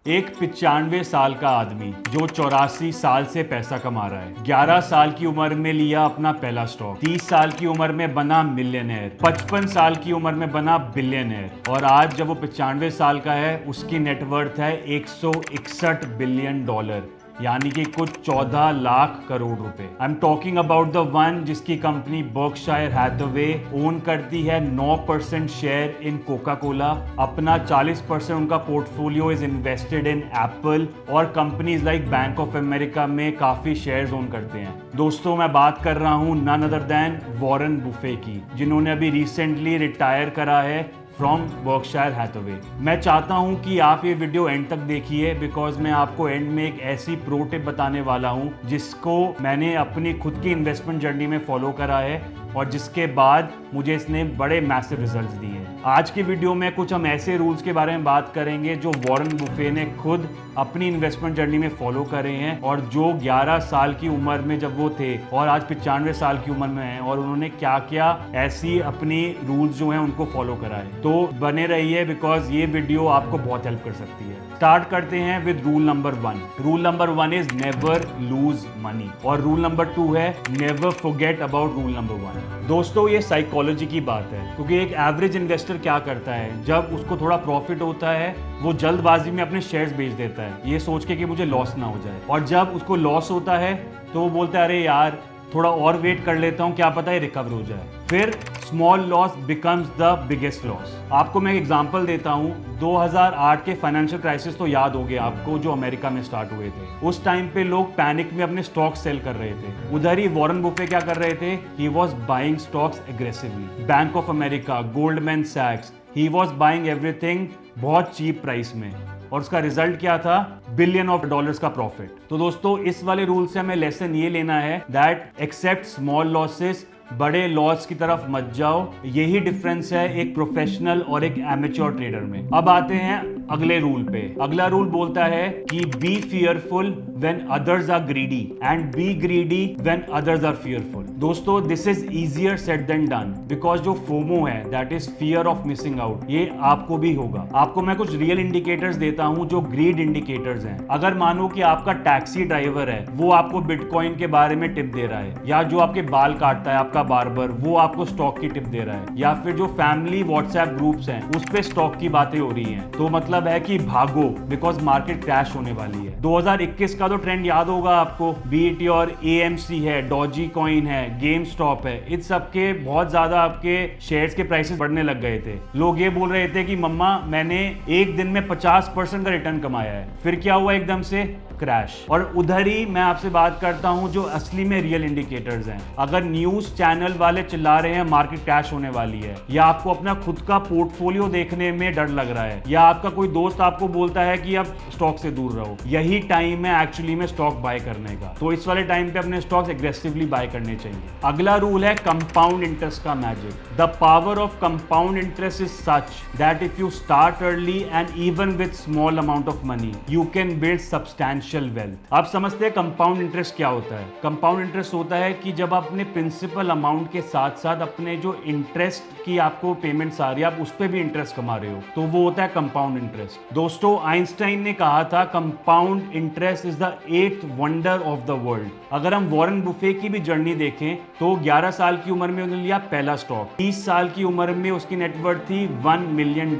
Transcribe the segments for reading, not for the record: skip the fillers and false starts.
एक 95 साल का आदमी जो 84 साल से पैसा कमा रहा है, 11 साल की उम्र में लिया अपना पहला स्टॉक, 30 साल की उम्र में बना मिलियनेयर, 55 साल की उम्र में बना बिलियनेयर और आज जब वो 95 साल का है उसकी नेटवर्थ है 161 बिलियन डॉलर, यानी कि कुछ 14 लाख करोड़ रुपए। I am talking about the one जिसकी कंपनी बर्कशायर हैथवे ओन करती है 9% शेयर इन कोका कोला, अपना 40% उनका portfolio is invested in Apple और companies like Bank of America में काफी शेयर्स ओन करते हैं। दोस्तों, मैं बात कर रहा हूं none other than Warren Buffett की, जिन्होंने अभी रिसेंटली रिटायर करा है फ्रॉम बर्कशायर हैथवे। मैं चाहता हूं कि आप ये वीडियो एंड तक देखिए बिकॉज मैं आपको एंड में एक ऐसी प्रो टिप बताने वाला हूं जिसको मैंने अपनी खुद की इन्वेस्टमेंट जर्नी में फॉलो करा है और जिसके बाद मुझे इसने बड़े मैसिव रिजल्ट्स दिए हैं। आज की वीडियो में कुछ हम ऐसे रूल्स के बारे में बात करेंगे जो वॉरेन बुफे ने खुद अपनी इन्वेस्टमेंट जर्नी में फॉलो करे हैं और जो 11 साल की उम्र में जब वो थे और आज 95 साल की उम्र में हैं और उन्होंने क्या क्या ऐसी अपनी रूल्स जो हैं उनको फॉलो करा है। तो बने रहिए बिकॉज ये वीडियो आपको बहुत हेल्प कर सकती है। स्टार्ट करते हैं with rule number 1। Rule number 1 is never lose money और रूल नंबर 2 है never forget about rule number 1। दोस्तों, ये साइकोलॉजी की बात है क्योंकि एक एवरेज इन्वेस्टर क्या करता है, जब उसको थोड़ा प्रॉफिट होता है वो जल्दबाजी में अपने शेयर्स बेच देता है ये सोच के कि मुझे लॉस ना हो जाए, और जब उसको लॉस होता है तो वो बोलता है अरे यार थोड़ा और वेट कर लेता हूँ, क्या पता है रिकवर हो जाए। फिर small loss becomes the biggest loss. आपको मैं एक एग्जांपल देता हूँ। 2008 के फाइनेंशियल क्राइसिस तो याद हो गया आपको, जो अमेरिका में स्टार्ट हुए थे। उस टाइम पे लोग पैनिक में अपने स्टॉक सेल कर रहे थे। उधर ही वॉरेन बुफे क्या कर रहे थे, he was buying stocks aggressively. Bank of America, Goldman सैक्स, ही वॉज बाइंग एवरीथिंग बहुत चीप प्राइस में और उसका रिजल्ट क्या था, बिलियन ऑफ डॉलर्स का प्रॉफिट। तो दोस्तों, इस वाले रूल से हमें लेसन ये लेना है दैट एक्सेप्ट स्मॉल लॉसेस, बड़े लॉस की तरफ मत जाओ। यही डिफरेंस है एक प्रोफेशनल और एक एमेच्योर ट्रेडर में। अब आते हैं अगले रूल पे। अगला रूल बोलता है कि be fearful when others are greedy and be greedy when others are fearful. दोस्तों, this is easier said than done because जो फोमो है that is fear of missing out, ये आपको भी होगा। आपको मैं कुछ रियल इंडिकेटर्स देता हूं जो ग्रीड इंडिकेटर्स हैं। अगर मानो कि आपका टैक्सी ड्राइवर है, वो आपको बिटकॉइन के बारे में टिप दे रहा है, या जो आपके बाल काटता है आपका बार्बर, वो आपको स्टॉक की टिप दे रहा है, या फिर जो फैमिली व्हाट्सएप ग्रुप्स हैं उस पे स्टॉक की बातें हो रही हैं, तो मतलब है कि भागो बिकॉज मार्केट क्रैश होने वाली है। 2021 का तो ट्रेंड याद होगा आपको, बीट और AMC है, डॉजी कॉइन है, गेम स्टॉप है, इन सब के बहुत ज्यादा आपके शेयर्स के प्राइसेस बढ़ने लग गए थे। लोग ये बोल रहे थे कि मम्मा मैंने एक दिन में 50% का रिटर्न कमाया है। फिर क्या हुआ, एकदम से क्रैश। और उधर ही मैं आपसे बात करता हूं जो असली में रियल इंडिकेटर्स हैं। अगर न्यूज चैनल वाले चिल्ला रहे हैं मार्केट क्रैश होने वाली है, या आपको अपना खुद का पोर्टफोलियो देखने में डर लग रहा है, या आपका कोई दोस्त आपको बोलता है कि अब स्टॉक से दूर रहो, यही टाइम है एक्चुअली में स्टॉक बाय करने का। तो इस वाले टाइम पे अपने स्टॉक्स एग्रेसिवली बाय करने चाहिए। अगला रूल है कंपाउंड इंटरेस्ट का magic. The power of compound interest is such that if you start early and even with small amount of money you can build substantial wealth. आप समझते हैं compound interest क्या होता है? कंपाउंड इंटरेस्ट होता है कि जब आप अपने प्रिंसिपल अमाउंट के साथ साथ अपने जो इंटरेस्ट की आपको पेमेंट्स आ रही है आप उस पर भी इंटरेस्ट कमा रहे हो, तो वो होता है कंपाउंड इंटरेस्ट। दोस्तों, आइंस्टाइन ने कहा था compound interest is the 8th wonder of the world. अगर हम वॉरेन बुफे की भी जर्नी देखें तो 11 साल की उम्र में उन्होंने लिया पहला स्टॉक, 30 साल की उम्र में उसकी नेटवर्थ थी $1 मिलियन,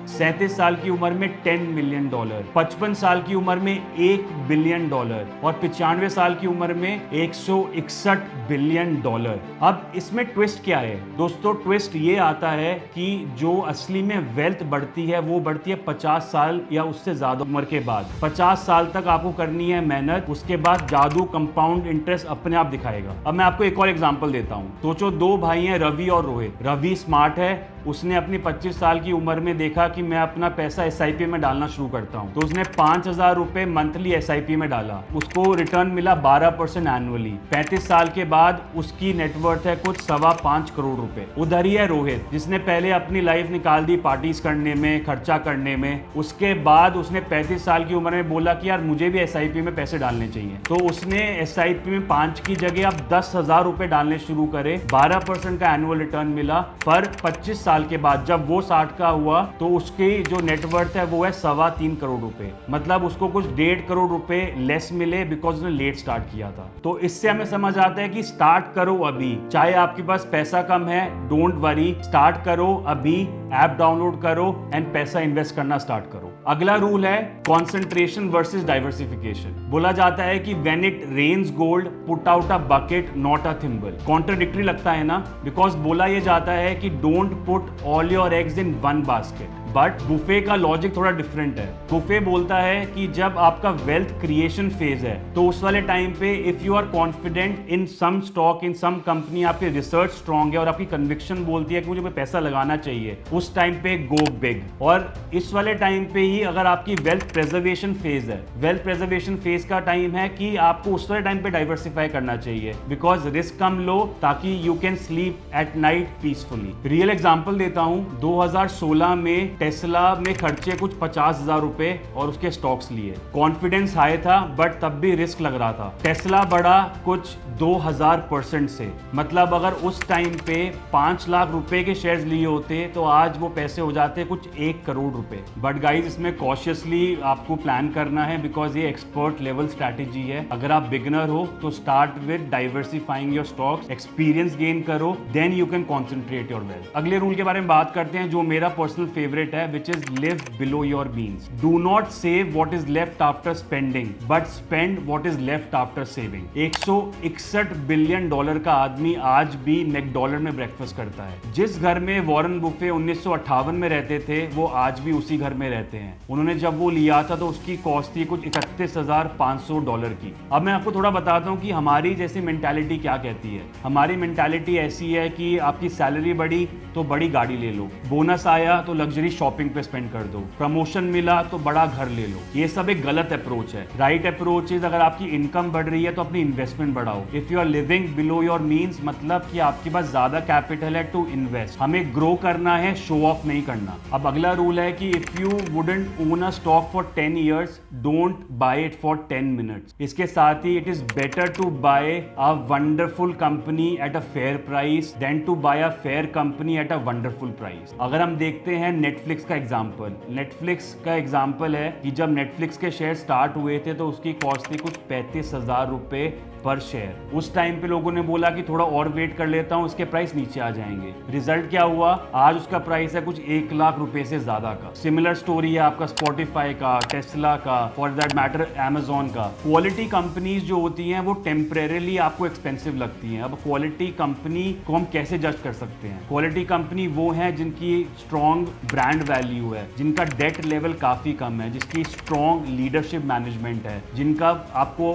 37 साल की उम्र में $10 मिलियन, 55 साल की उम्र में $1 बिलियन और 95 साल की उम्र में 161 बिलियन डॉलर। अब इसमें ट्विस्ट क्या है दोस्तों? ट्विस्ट ये आता है कि जो असली में वेल्थ बढ़ती है वो बढ़ती है 50 साल या उससे ज्यादा उम्र के बाद। 50 साल तक आपको करनी है मेहनत, उसके बाद जादू कंपाउंड इंटरेस्ट अपने आप दिखाएगा। अब मैं आपको एक और एग्जांपल देता हूं। सोचो, दो भाई हैं रवि और रोहित। रवि स्मार्ट है, उसने अपनी 25 साल की उम्र में देखा कि मैं अपना पैसा SIP में डालना शुरू करता हूं, तो उसने 5,000 रुपए मंथली SIP में डाला। उसको रिटर्न मिला 12% एनुअली। 35 साल के बाद उसकी नेटवर्थ है कुछ 5.25 करोड़ रुपए। उधर ही है रोहित, जिसने पहले अपनी लाइफ निकाल दी पार्टीज करने में, खर्चा करने में। उसके बाद उसने 35 साल की उम्र में बोला कि यार मुझे भी SIP में पैसे डालने चाहिए, तो उसने SIP में 5 की जगह अब 10,000 रुपए डालने शुरू करे। 12% का एनुअल रिटर्न मिला, पर 25 साल साल के बाद जब वो 60 का हुआ तो उसकी जो नेटवर्थ है वो है 3.25 करोड़ रुपए, मतलब उसको कुछ 1.5 करोड़ रुपए लेस मिले बिकॉज उसने लेट स्टार्ट किया था। तो इससे हमें समझ आता है कि स्टार्ट करो अभी, चाहे आपके पास पैसा कम है, डोंट वरी, स्टार्ट करो अभी, ऐप डाउनलोड करो एंड पैसा इन्वेस्ट करना स्टार्ट करो। अगला रूल है कॉन्सेंट्रेशन वर्सेस डाइवर्सिफिकेशन। बोला जाता है कि when it rains gold put out a bucket not a thimble. Contradictory लगता है ना, बिकॉज बोला यह जाता है कि don't put all your eggs in one basket, but Buffett का लॉजिक थोड़ा डिफरेंट है। बुफे बोलता है कि जब आपका वेल्थ क्रिएशन फेज है तो उस वाले टाइम पे if you are confident in some stock, in some company, आपकी रिसर्च स्ट्रांग है और आपकी कन्विक्शन बोलती है कि मुझे पैसा लगाना चाहिए, उस टाइम पे गो बिग। और इस वाले टाइम पे ही अगर आपकी वेल्थ प्रेजर्वेशन फेज है, वेल्थ प्रेजर्वेशन फेज का टाइम है कि आपको उस वाले टाइम पे डाइवर्सिफाई करना चाहिए बिकॉज रिस्क कम लो ताकि you can sleep at night peacefully. Real example देता हूं, 2016 में टेस्ला में खर्चे कुछ 50,000 रुपए और उसके स्टॉक्स लिए। कॉन्फिडेंस हाई था बट तब भी रिस्क लग रहा था। टेस्ला बढ़ा कुछ 2000% से, मतलब अगर उस टाइम पे 5 लाख रुपए के शेयर्स लिए होते तो आज वो पैसे हो जाते कुछ 1 करोड़ रुपए। बट गाइज इसमें कॉशियसली आपको प्लान करना है बिकॉज ये एक्सपर्ट लेवल स्ट्रैटेजी है। अगर आप बिगिनर हो तो start with diversifying your stocks, experience gain करो, then you can concentrate your wealth. अगले रूल के बारे में बात करते हैं जो मेरा पर्सनल फेवरेट है, which is live below your means. Do not save what is left after spending, but spend what is left after saving. 161 billion dollar का आदमी आज भी मैकडॉनल्ड में ब्रेकफास्ट करता है। जिस घर में वॉरेन बुफे 1958 में रहते थे वो आज भी उसी घर में रहते हैं। उन्होंने जब वो लिया था तो उसकी कॉस्ट थी कुछ $31,500 की। अब मैं आपको थोड़ा बताता हूँ कि हमारी जैसी मेंटालिटी क्या कहती है। हमारी मेंटालिटी ऐसी है कि आपकी सैलरी बढ़ी तो बड़ी गाड़ी ले लो, बोनस आया तो लग्जरी शॉपिंग पे स्पेंड कर दो, प्रमोशन मिला तो बड़ा घर ले लो। ये सब एक गलत अप्रोच है। राइट अप्रोच इज अगर आपकी इनकम बढ़ रही है तो अपनी इन्वेस्टमेंट बढ़ाओ। If you are living below your means मतलब कि आपके पास ज्यादा कैपिटल है टू इन्वेस्ट। हमें ग्रो करना है, शो ऑफ नहीं करना। अब अगला रूल है कि if you wouldn't own a stock for 10 years, don't buy it for 10 minutes। इसके साथ ही it is better to buy a wonderful company at a fair price than to buy a fair company at a wonderful price. अगर हम देखते हैं Netflix का example है कि जब नेटफ्लिक्स के शेयर स्टार्ट हुए थे तो उसकी कॉस्ट थी कुछ 35,000 रुपए पर शेयर। उस टाइम पे लोगों ने बोला कि थोड़ा और वेट कर लेता हूं, उसके प्राइस नीचे आ जाएंगे। रिजल्ट क्या हुआ, आज उसका प्राइस है कुछ 1 लाख रुपए से ज्यादा का। सिमिलर स्टोरी है आपका स्पॉटिफाई का, टेस्ला का, फॉर दैट मैटर अमेजॉन का। क्वालिटी कंपनीज जो होती हैं वो टेम्परेरीली आपको एक्सपेंसिव लगती हैं। अब क्वालिटी कंपनी को हम कैसे जज कर सकते हैं? क्वालिटी कंपनी वो है जिनकी स्ट्रॉन्ग ब्रांड वैल्यू है, जिनका डेट लेवल काफी कम है, जिसकी स्ट्रॉन्ग लीडरशिप मैनेजमेंट है, जिनका आपको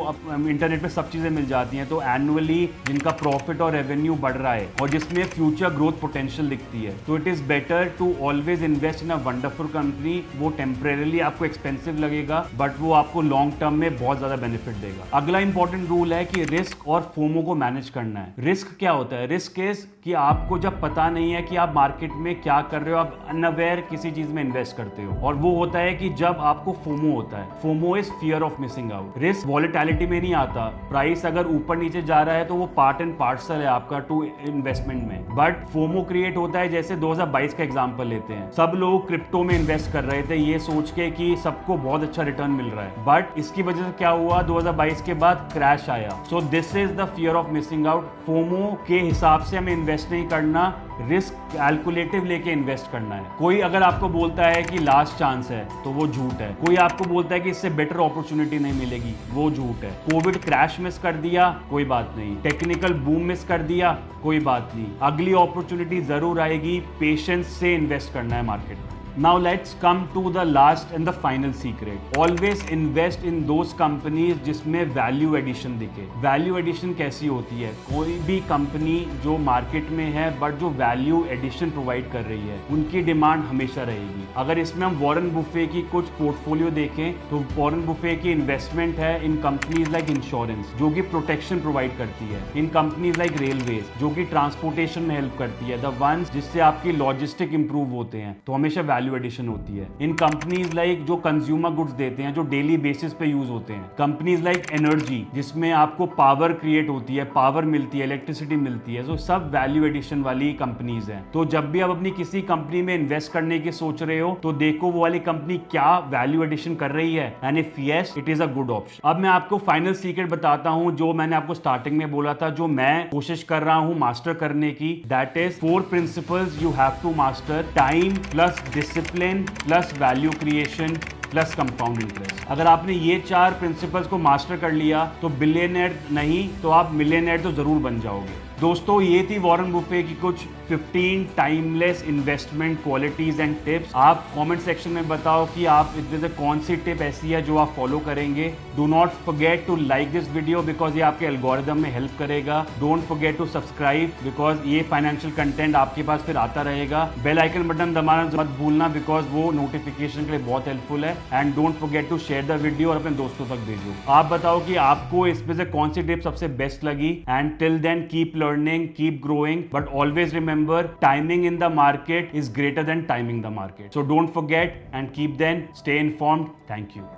इंटरनेट पे सब चीजें मिल जाती हैं, तो एनुअली जिनका प्रॉफिट और रेवेन्यू बढ़ रहा है और जिसमें फ्यूचर ग्रोथ पोटेंशियल दिखती है। तो it is better to always invest in a wonderful company. वो टेम्परेरीली आपको एक्सपेंसिव लगेगा बट वो आपको लॉन्ग टर्म में बहुत ज्यादा बेनिफिट देगा। अगला इंपॉर्टेंट रूल है कि रिस्क और फोमो को मैनेज करना है। रिस्क क्या होता है? रिस्क इज कि आपको जब पता नहीं है कि आप मार्केट में क्या कर रहे हो, आप अनअवेयर किसी चीज में इन्वेस्ट करते हो। और वो होता है कि जब आपको फोमो होता है। FOMO is fear of missing out. Risk volatility में नहीं आता। प्राइस अगर ऊपर नीचे जा रहा है तो वो पार्ट एंड पार्सल है आपका टू इन्वेस्टमेंट में। बट फोमो क्रिएट होता है, जैसे 2022 का एग्जांपल लेते हैं। सब लोग क्रिप्टो में इन्वेस्ट कर रहे थे ये सोच के कि सबको बहुत अच्छा रिटर्न मिल रहा है, बट इसकी वजह से क्या हुआ, 2022 के बाद क्रैश आया। So this is the fear of missing out. FOMO के हिसाब से हमें इन्वेस्ट नहीं करना, रिस्क कैलकुलेटिव लेके इन्वेस्ट करना है। कोई अगर आपको बोलता है कि लास्ट चांस है तो वो झूठ है। कोई आपको बोलता है कि इससे बेटर अपॉर्चुनिटी नहीं मिलेगी, वो झूठ है। कोविड क्रैश मिस कर दिया, कोई बात नहीं। टेक्निकल बूम मिस कर दिया, कोई बात नहीं। अगली अपॉर्चुनिटी जरूर आएगी। पेशेंस से इन्वेस्ट करना है मार्केट में। Now let's come to the last and the final secret. Always invest in those companies जिसमें वैल्यू एडिशन दिखे। वैल्यू एडिशन कैसी होती है? कोई भी कंपनी जो मार्केट में है बट जो वैल्यू एडिशन प्रोवाइड कर रही है, उनकी डिमांड हमेशा रहेगी। अगर इसमें हम वॉरेन बुफे की कुछ पोर्टफोलियो देखें तो वॉरेन बुफे की इन्वेस्टमेंट है इन कंपनीज लाइक इंश्योरेंस जो कि प्रोटेक्शन प्रोवाइड करती है, इन कंपनीज लाइक रेलवेज जो कि ट्रांसपोर्टेशन में हेल्प करती है, द वंस जिससे आपकी लॉजिस्टिक इंप्रूव होते हैं। तो हमेशा वैल्यू वैल्यू एडिशन होती है इन कंपनीज लाइक जो कंज्यूमर गुड्स देते हैं, जो डेली बेसिस पे यूज होते हैं। कंपनीज लाइक एनर्जी, जिसमें आपको पावर क्रिएट होती है, पावर मिलती है, इलेक्ट्रिसिटी मिलती है, तो सब वैल्यू एडिशन वाली कंपनीज हैं। तो जब भी आप अपनी किसी कंपनी में इन्वेस्ट करने की सोच रहे हो तो देखो वो वाली कंपनी क्या वैल्यू एडिशन कर रही है, and if yes it is a good option. अब मैं आपको फाइनल सीक्रेट बताता हूं जो मैंने आपको स्टार्टिंग में बोला था, जो मैं कोशिश कर रहा हूं मास्टर करने की। That is 4 principles you have to master: time plus discipline plus value creation plus compound interest. अगर आपने ये 4 प्रिंसिपल्स को मास्टर कर लिया तो बिलियनर नहीं तो आप मिलियनर तो जरूर बन जाओगे। दोस्तों, ये थी वॉरेन बुफे की कुछ 15 timeless investment qualities and tips. आप कमेंट सेक्शन में बताओ कि आप इनमें से कौन सी टिप ऐसी है जो आप फॉलो करेंगे। Do not forget to like this video because ये आपके एल्गोरिदम में हेल्प करेगा। Don't forget to subscribe because ये फाइनेंशियल कंटेंट आपके पास फिर आता रहेगा। बेल आइकन बटन दबाना मत भूलना बिकॉज वो नोटिफिकेशन के लिए बहुत हेल्पफुल है। And don't forget to share the video और अपने दोस्तों तक भेजो। आप बताओ कि आपको इसमें से कौन सी टिप सबसे बेस्ट लगी। And till then keep learning, keep growing, but always remember timing in the market is greater than timing the market. So don't forget and keep then stay informed. Thank you.